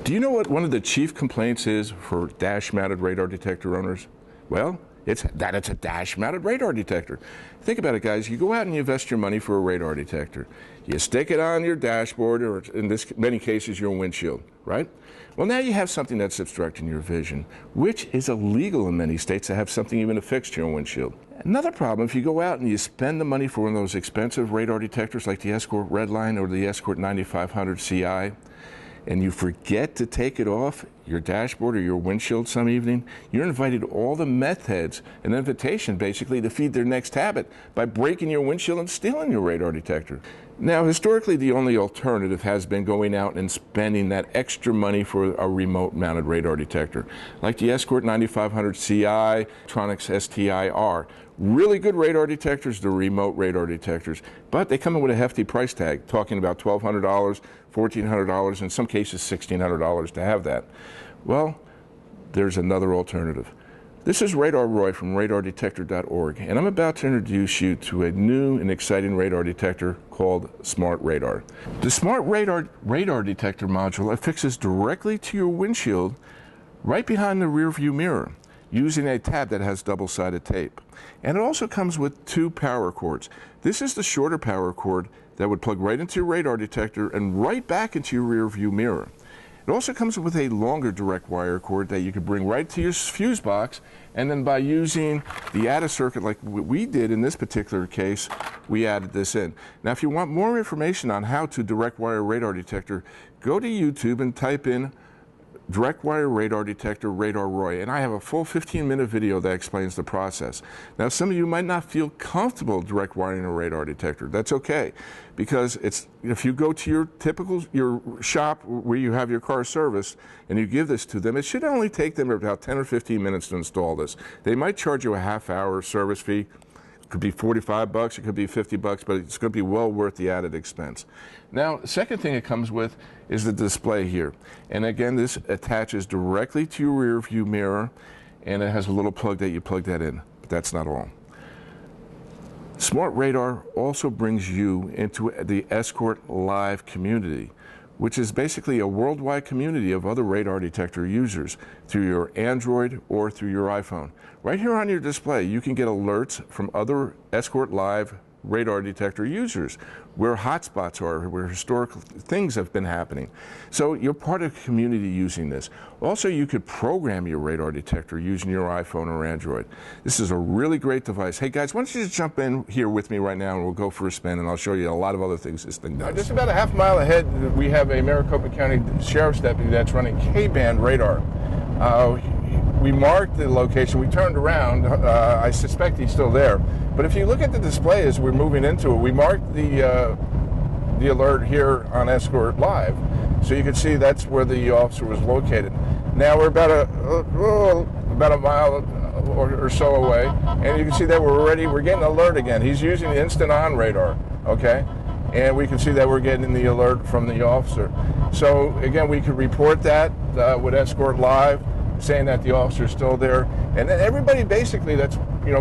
Do you know what one of the chief complaints is for dash-mounted radar detector owners? Well, it's a dash-mounted radar detector. Think about it, guys. You go out and you invest your money for a radar detector. You stick it on your dashboard, or in many cases, your windshield, right? Well, now you have something that's obstructing your vision, which is illegal in many states to have something even affixed to your windshield. Another problem, if you go out and you spend the money for one of those expensive radar detectors like the Escort Redline or the Escort 9500 CI, and you forget to take it off your dashboard or your windshield some evening, you're invited all the meth heads an invitation basically to feed their next habit by breaking your windshield and stealing your radar detector. Now, historically, the only alternative has been going out and spending that extra money for a remote mounted radar detector, like the Escort 9500 CI, Electronics STI-R. Really good radar detectors, the remote radar detectors, but they come in with a hefty price tag, talking about $1,200, $1,400, in some cases $1,600 to have that. Well, there's another alternative. This is Radar Roy from radardetector.org, and I'm about to introduce you to a new and exciting radar detector called SmartRadar. The SmartRadar radar detector module affixes directly to your windshield right behind the rear view mirror using a tab that has double-sided tape. And it also comes with 2 power cords. This is the shorter power cord that would plug right into your radar detector and right back into your rear view mirror. It also comes with a longer direct wire cord that you could bring right to your fuse box, and then by using the added circuit like we did in this particular case, we added this in. Now, if you want more information on how to direct wire radar detector, go to YouTube and type in direct wire radar detector Radar Roy, and I have a full 15-minute video that explains the process. Now, some of you might not feel comfortable direct wiring a radar detector. That's okay, because if you go to your shop where you have your car serviced and you give this to them, it should only take them about 10 or 15 minutes to install this. They might charge you a half-hour service fee. It could be 45 bucks, it could be 50 bucks, but it's going to be well worth the added expense. Now, the second thing it comes with is the display here. And again, this attaches directly to your rear view mirror, and it has a little plug that you plug that in. But that's not all. SmartRadar also brings you into the Escort Live community, which is basically a worldwide community of other radar detector users through your Android or through your iPhone. Right here on your display, you can get alerts from other Escort Live radar detector users, where hotspots are, where historical things have been happening. So you're part of the community using this. Also, you could program your radar detector using your iPhone or Android. This is a really great device. Hey guys, why don't you just jump in here with me right now and we'll go for a spin, and I'll show you a lot of other things this thing does. Just about a half mile ahead, we have a Maricopa County Sheriff's deputy that's running K-band radar. We marked the location, we turned around, I suspect he's still there. But if you look at the display as we're moving into it, we marked the alert here on Escort Live, so you can see that's where the officer was located. Now we're about a mile or so away, and you can see that we're getting an alert again. He's using the instant on radar, okay? And we can see that we're getting the alert from the officer. So again, we could report that with Escort Live, saying that the officer is still there, and then everybody basically that's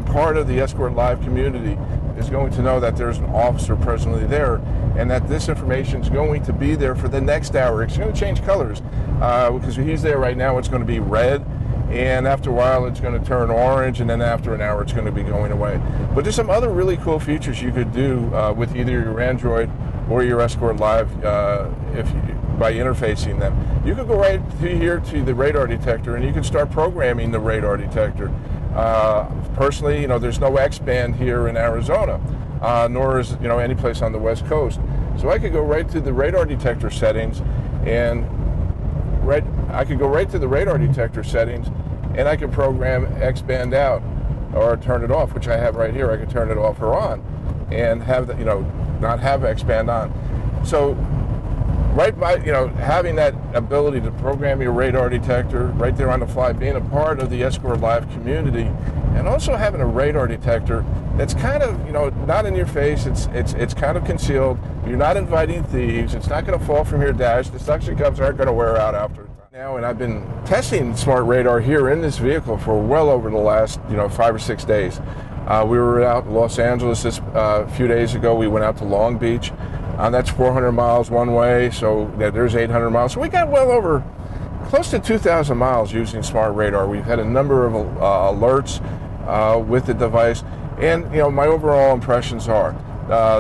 part of the Escort Live community is going to know that there's an officer presently there, and that this information is going to be there for the next hour. It's going to change colors because he's there right now. It's going to be red, and after a while it's going to turn orange, and then after an hour it's going to be going away. But there's some other really cool features you could do with either your Android or your Escort Live by interfacing them. You could go right here to the radar detector and you can start programming the radar detector. Personally, there's no X-band here in Arizona, nor is any place on the West Coast. So I could go right to the radar detector settings, and I could program X-band out or turn it off, which I have right here. I could turn it off or on, and have not have X-band on. So right by having that ability to program your radar detector right there on the fly, being a part of the Escort Live community, and also having a radar detector that's kind of not in your face. It's kind of concealed. You're not inviting thieves. It's not going to fall from your dash. The suction cups aren't going to wear out after now. And I've been testing SmartRadar here in this vehicle for well over the last 5 or 6 days. We were out in Los Angeles a few days ago. We went out to Long Beach. That's 400 miles one way, so there's 800 miles. So we got well over close to 2,000 miles using SmartRadar. We've had a number of alerts with the device, and my overall impressions are,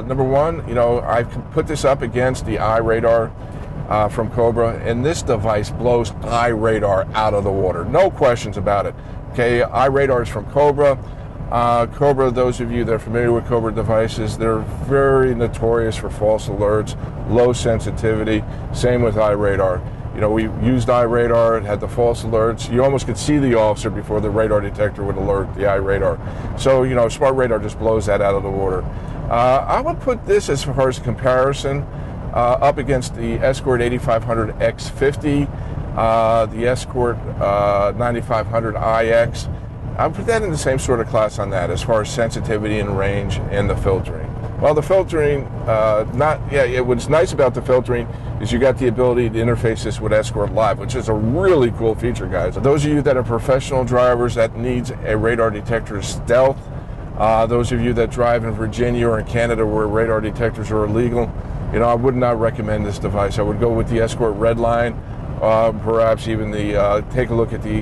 number one, I've put this up against the iRadar from Cobra, and this device blows iRadar out of the water. No questions about it. Okay, iRadar is from Cobra. Cobra, those of you that are familiar with Cobra devices, they're very notorious for false alerts, low sensitivity. Same with iRadar. We used iRadar, it had the false alerts. You almost could see the officer before the radar detector would alert the iRadar. So, SmartRadar just blows that out of the water. I would put this, as far as comparison, up against the Escort 8500 X50, the Escort 9500 IX. I would put that in the same sort of class on that, as far as sensitivity and range and the filtering. Well, the filtering, what's nice about the filtering is you got the ability to interface this with Escort Live, which is a really cool feature, guys. Those of you that are professional drivers that needs a radar detector stealth, those of you that drive in Virginia or in Canada where radar detectors are illegal, I would not recommend this device. I would go with the Escort Redline, perhaps even take a look at the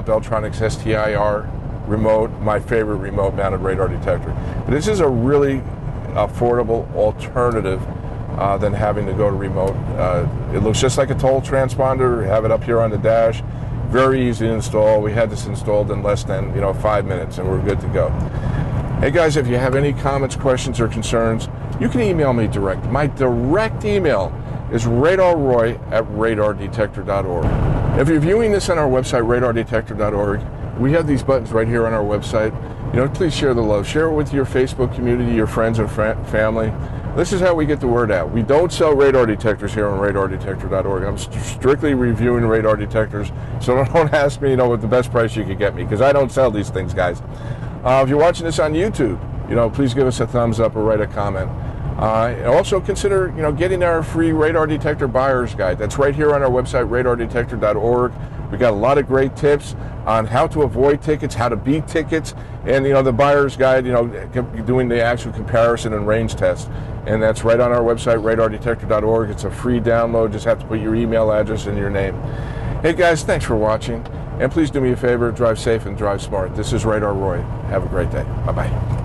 Beltronics STIR remote, my favorite remote mounted radar detector. But this is a really affordable alternative than having to go to remote. It looks just like a toll transponder. We have it up here on the dash. Very easy to install. We had this installed in less than 5 minutes, and we're good to go. Hey guys, if you have any comments, questions, or concerns, you can email me direct. My direct email is radarroy@radardetector.org. If you're viewing this on our website, radardetector.org, we have these buttons right here on our website. Please share the love. Share it with your Facebook community, your friends and family. This is how we get the word out. We don't sell radar detectors here on radardetector.org. I'm strictly reviewing radar detectors, so don't ask me, what the best price you could get me, because I don't sell these things, guys. If you're watching this on YouTube, please give us a thumbs up or write a comment. Also consider, getting our free radar detector buyer's guide. That's right here on our website, radardetector.org. We got a lot of great tips on how to avoid tickets, how to beat tickets, and the buyer's guide, doing the actual comparison and range test. And that's right on our website, radardetector.org. It's a free download. Just have to put your email address and your name. Hey guys, thanks for watching. And please do me a favor, drive safe and drive smart. This is Radar Roy. Have a great day. Bye-bye.